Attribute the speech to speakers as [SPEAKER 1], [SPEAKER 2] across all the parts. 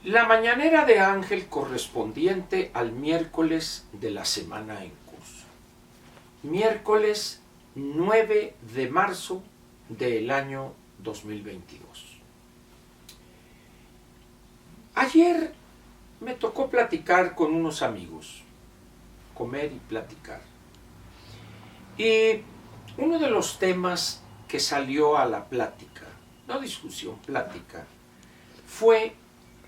[SPEAKER 1] La mañanera de Ángel correspondiente al miércoles de la semana en curso. Miércoles 9 de marzo del año 2022. Ayer me tocó platicar con unos amigos, comer y platicar. Y uno de los temas que salió a la plática, no discusión, plática, fue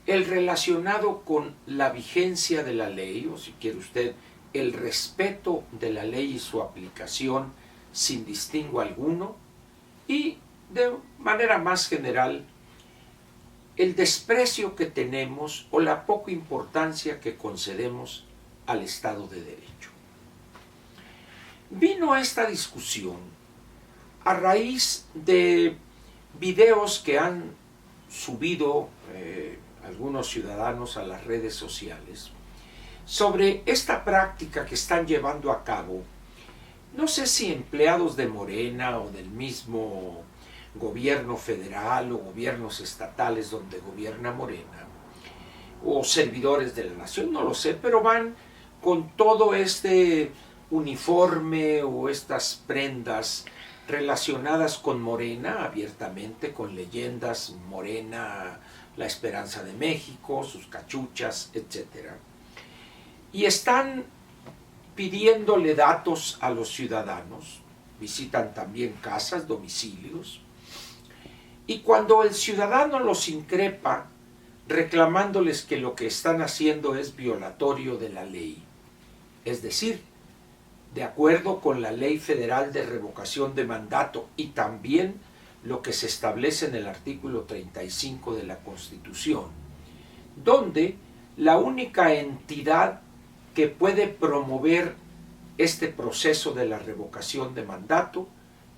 [SPEAKER 1] el relacionado con la vigencia de la ley, o si quiere usted, el respeto de la ley y su aplicación sin distingo alguno, y de manera más general, el desprecio que tenemos o la poca importancia que concedemos al Estado de Derecho. Vino esta discusión a raíz de videos que han subido algunos ciudadanos a las redes sociales sobre esta práctica que están llevando a cabo, no sé si empleados de Morena o del mismo gobierno federal o gobiernos estatales donde gobierna Morena, o servidores de la nación, no lo sé, pero van con todo este uniforme o estas prendas relacionadas con Morena, abiertamente, con leyendas Morena, la esperanza de México, sus cachuchas, etc. Y están pidiéndole datos a los ciudadanos, visitan también casas, domicilios, y cuando el ciudadano los increpa, reclamándoles que lo que están haciendo es violatorio de la ley, es decir, de acuerdo con la Ley Federal de Revocación de Mandato y también lo que se establece en el artículo 35 de la Constitución, donde la única entidad que puede promover este proceso de la revocación de mandato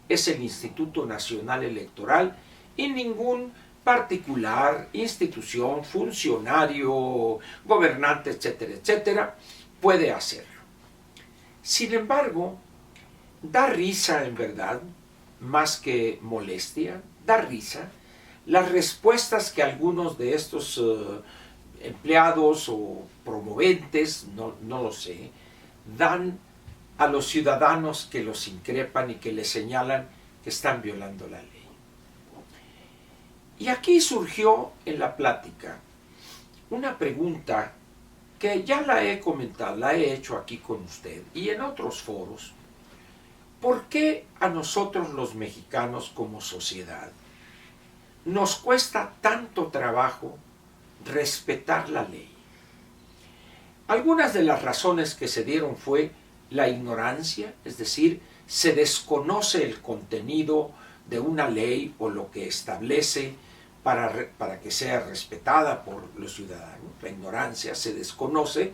[SPEAKER 1] es el Instituto Nacional Electoral y ningún particular, institución, funcionario, gobernante, etcétera, etcétera, puede hacerlo. Sin embargo, da risa en verdad, más que molestia, da risa las respuestas que algunos de estos empleados o promoventes, no lo sé, dan a los ciudadanos que los increpan y que les señalan que están violando la ley. Y aquí surgió en la plática una pregunta que ya la he comentado, la he hecho aquí con usted y en otros foros. ¿Por qué a nosotros los mexicanos como sociedad nos cuesta tanto trabajo respetar la ley? Algunas de las razones que se dieron fue la ignorancia, es decir, se desconoce el contenido de una ley o lo que establece para que sea respetada por los ciudadanos. La ignorancia se desconoce.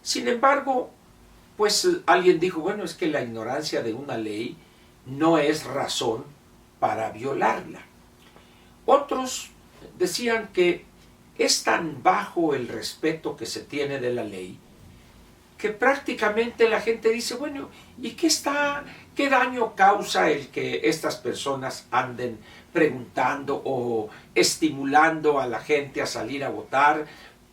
[SPEAKER 1] Sin embargo, pues alguien dijo, bueno, es que la ignorancia de una ley no es razón para violarla. Otros decían que es tan bajo el respeto que se tiene de la ley que prácticamente la gente dice, bueno, ¿y qué daño causa el que estas personas anden preguntando o estimulando a la gente a salir a votar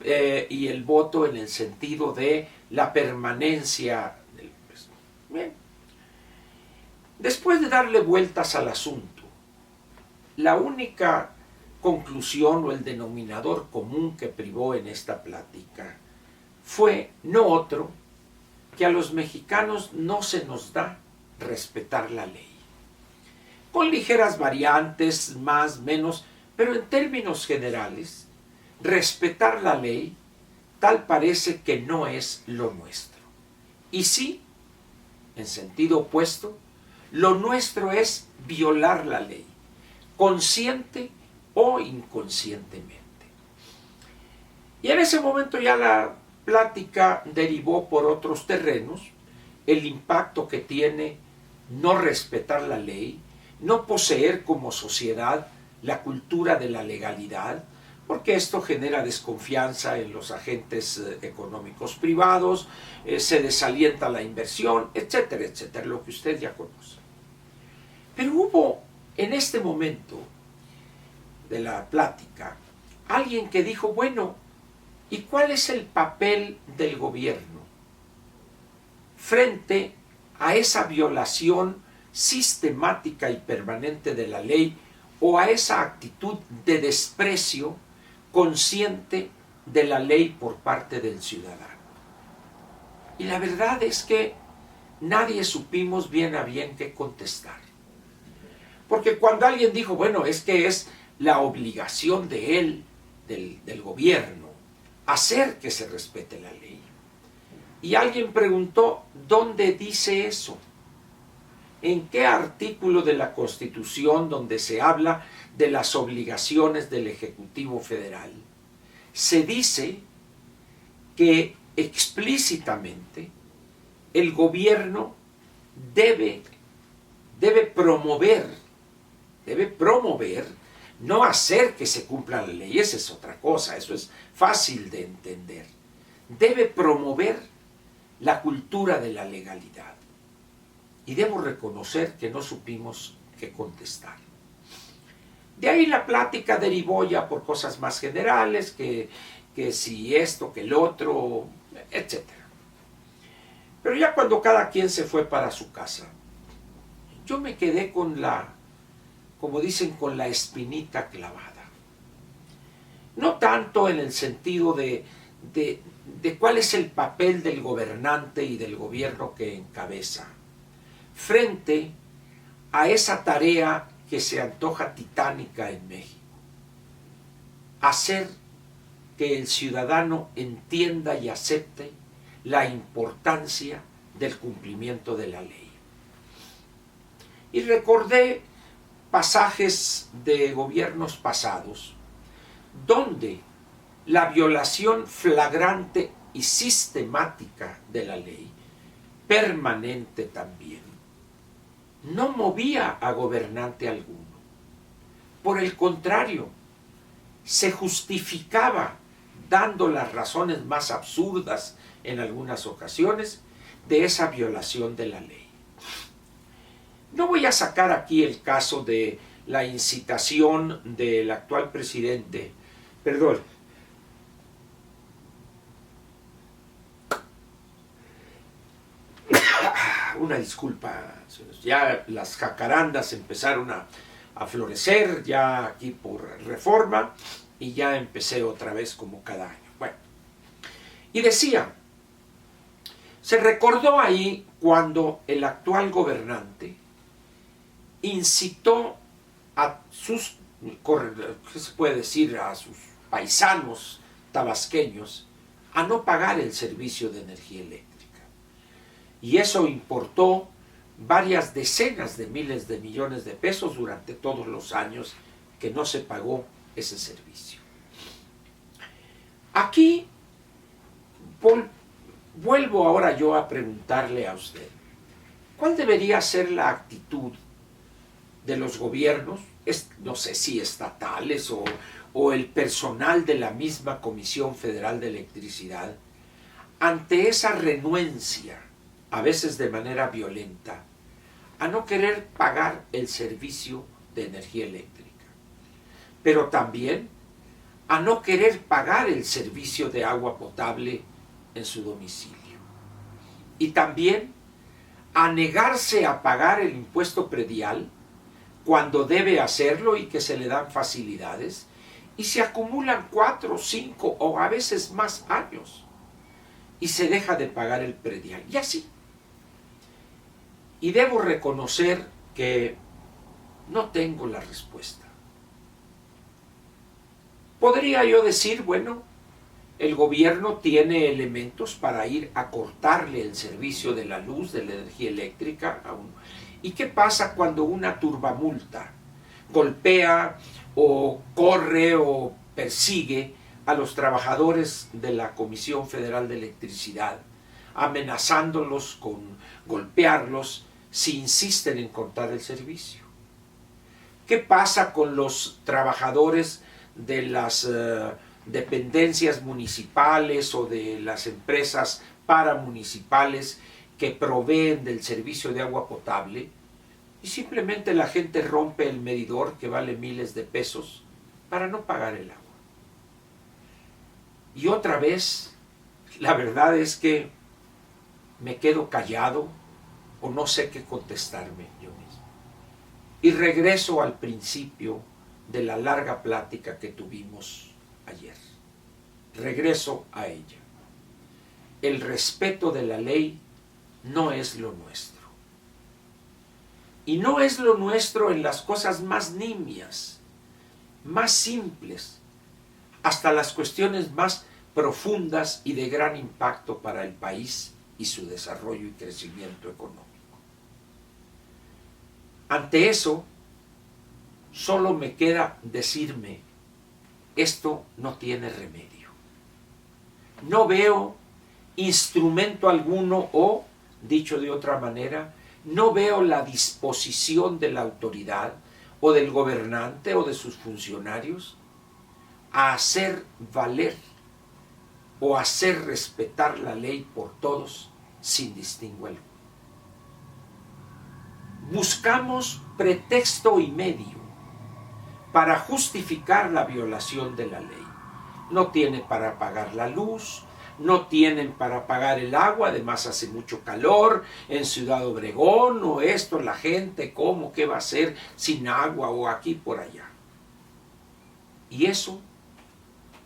[SPEAKER 1] y el voto en el sentido de la permanencia del pues, bien. Después de darle vueltas al asunto, la única conclusión o el denominador común que privó en esta plática fue no otro que a los mexicanos no se nos da respetar la ley. Con ligeras variantes, más, menos, pero en términos generales, respetar la ley tal parece que no es lo nuestro. Y sí, en sentido opuesto, lo nuestro es violar la ley, consciente o inconscientemente. Y en ese momento ya la plática derivó por otros terrenos, el impacto que tiene no respetar la ley, no poseer como sociedad la cultura de la legalidad, porque esto genera desconfianza en los agentes económicos privados, se desalienta la inversión, etcétera, etcétera, lo que usted ya conoce. Pero hubo en este momento de la plática alguien que dijo, bueno, ¿Y cuál es el papel del gobierno frente a esa violación sistemática y permanente de la ley o a esa actitud de desprecio consciente de la ley por parte del ciudadano? Y la verdad es que nadie supimos bien a bien qué contestar. Porque cuando alguien dijo, bueno, es que es la obligación de él, del gobierno, hacer que se respete la ley. Y alguien preguntó, ¿dónde dice eso? ¿En qué artículo de la Constitución donde se habla de las obligaciones del Ejecutivo Federal se dice que explícitamente el gobierno debe promover, no hacer que se cumpla la ley? Esa es otra cosa, eso es fácil de entender. Debe promover la cultura de la legalidad. Y debo reconocer que no supimos qué contestar. De ahí la plática derivó ya por cosas más generales, que si esto, que el otro, etc. Pero ya cuando cada quien se fue para su casa, yo me quedé con como dicen, con la espinita clavada. No tanto en el sentido de cuál es el papel del gobernante y del gobierno que encabeza frente a esa tarea que se antoja titánica en México: hacer que el ciudadano entienda y acepte la importancia del cumplimiento de la ley. Y recordé pasajes de gobiernos pasados donde la violación flagrante y sistemática de la ley, permanente también, no movía a gobernante alguno. Por el contrario, se justificaba dando las razones más absurdas en algunas ocasiones de esa violación de la ley. No voy a sacar aquí el caso de la incitación del actual presidente, perdón, una disculpa, ya las jacarandas empezaron a florecer ya aquí por Reforma y ya empecé otra vez como cada año. Bueno, y decía, se recordó ahí cuando el actual gobernante incitó a sus, ¿qué se puede decir?, a sus paisanos tabasqueños a no pagar el servicio de energía eléctrica. Y eso importó varias decenas de miles de millones de pesos durante todos los años que no se pagó ese servicio. Aquí vuelvo ahora yo a preguntarle a usted, ¿cuál debería ser la actitud de los gobiernos, no sé si estatales o el personal de la misma Comisión Federal de Electricidad, ante esa renuencia, a veces de manera violenta, a no querer pagar el servicio de energía eléctrica, pero también a no querer pagar el servicio de agua potable en su domicilio, y también a negarse a pagar el impuesto predial cuando debe hacerlo y que se le dan facilidades, y se acumulan 4, 5 o a veces más años, y se deja de pagar el predial, y así. Y debo reconocer que no tengo la respuesta. Podría yo decir, bueno, el gobierno tiene elementos para ir a cortarle el servicio de la luz, de la energía eléctrica a uno. ¿Y qué pasa cuando una turbamulta golpea o corre o persigue a los trabajadores de la Comisión Federal de Electricidad, amenazándolos con golpearlos si insisten en cortar el servicio? ¿Qué pasa con los trabajadores de las dependencias municipales o de las empresas paramunicipales que proveen del servicio de agua potable y simplemente la gente rompe el medidor que vale miles de pesos para no pagar el agua? Y otra vez, la verdad es que me quedo callado o no sé qué contestarme yo mismo. Y regreso al principio de la larga plática que tuvimos ayer. Regreso a ella. El respeto de la ley no es lo nuestro. Y no es lo nuestro en las cosas más nimias, más simples, hasta las cuestiones más profundas y de gran impacto para el país y su desarrollo y crecimiento económico. Ante eso, solo me queda decirme, esto no tiene remedio. No veo instrumento alguno o, dicho de otra manera, no veo la disposición de la autoridad o del gobernante o de sus funcionarios a hacer valer o hacer respetar la ley por todos sin distingo alguno. Buscamos pretexto y medio para justificar la violación de la ley. No tiene para pagar la luz, no tienen para pagar el agua, además hace mucho calor en Ciudad Obregón, o esto, la gente, ¿cómo? ¿Qué va a hacer sin agua o aquí por allá? Y eso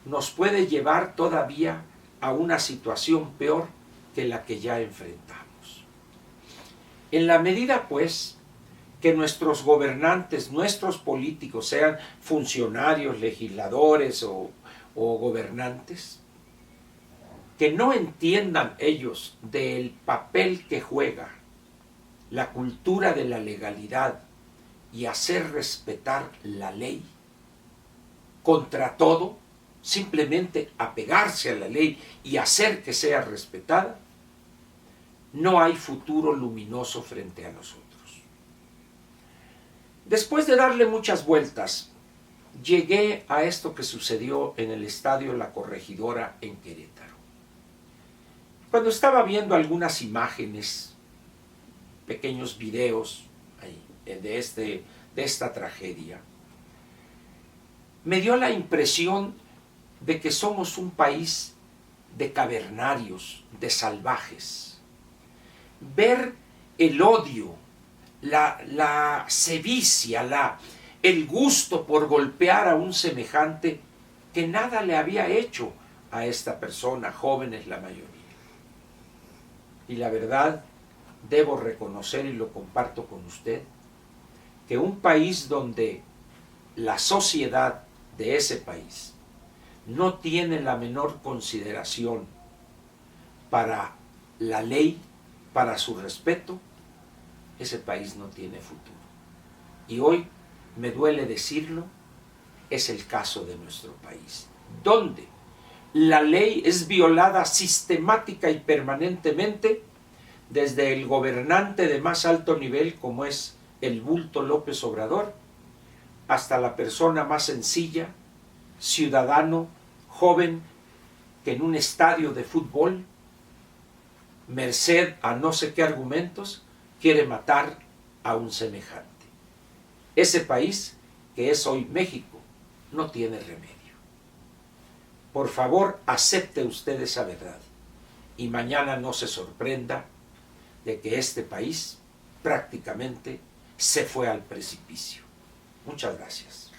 [SPEAKER 1] nos puede llevar todavía a una situación peor que la que ya enfrentamos. En la medida, pues, que nuestros gobernantes, nuestros políticos, sean funcionarios, legisladores o gobernantes, que no entiendan ellos del papel que juega la cultura de la legalidad y hacer respetar la ley, contra todo, simplemente apegarse a la ley y hacer que sea respetada, no hay futuro luminoso frente a nosotros. Después de darle muchas vueltas, llegué a esto que sucedió en el estadio La Corregidora en Querétaro. Cuando estaba viendo algunas imágenes, pequeños videos de esta tragedia, me dio la impresión de que somos un país de cavernarios, de salvajes. Ver el odio, la sevicia, el gusto por golpear a un semejante que nada le había hecho a esta persona, jóvenes la mayoría. Y la verdad, debo reconocer, y lo comparto con usted, que un país donde la sociedad de ese país no tiene la menor consideración para la ley, para su respeto, ese país no tiene futuro. Y hoy, me duele decirlo, es el caso de nuestro país, donde la ley es violada sistemática y permanentemente desde el gobernante de más alto nivel, como es el bulto López Obrador, hasta la persona más sencilla, ciudadano, joven, que en un estadio de fútbol, merced a no sé qué argumentos, quiere matar a un semejante. Ese país, que es hoy México, no tiene remedio. Por favor, acepte usted esa verdad y mañana no se sorprenda de que este país prácticamente se fue al precipicio. Muchas gracias.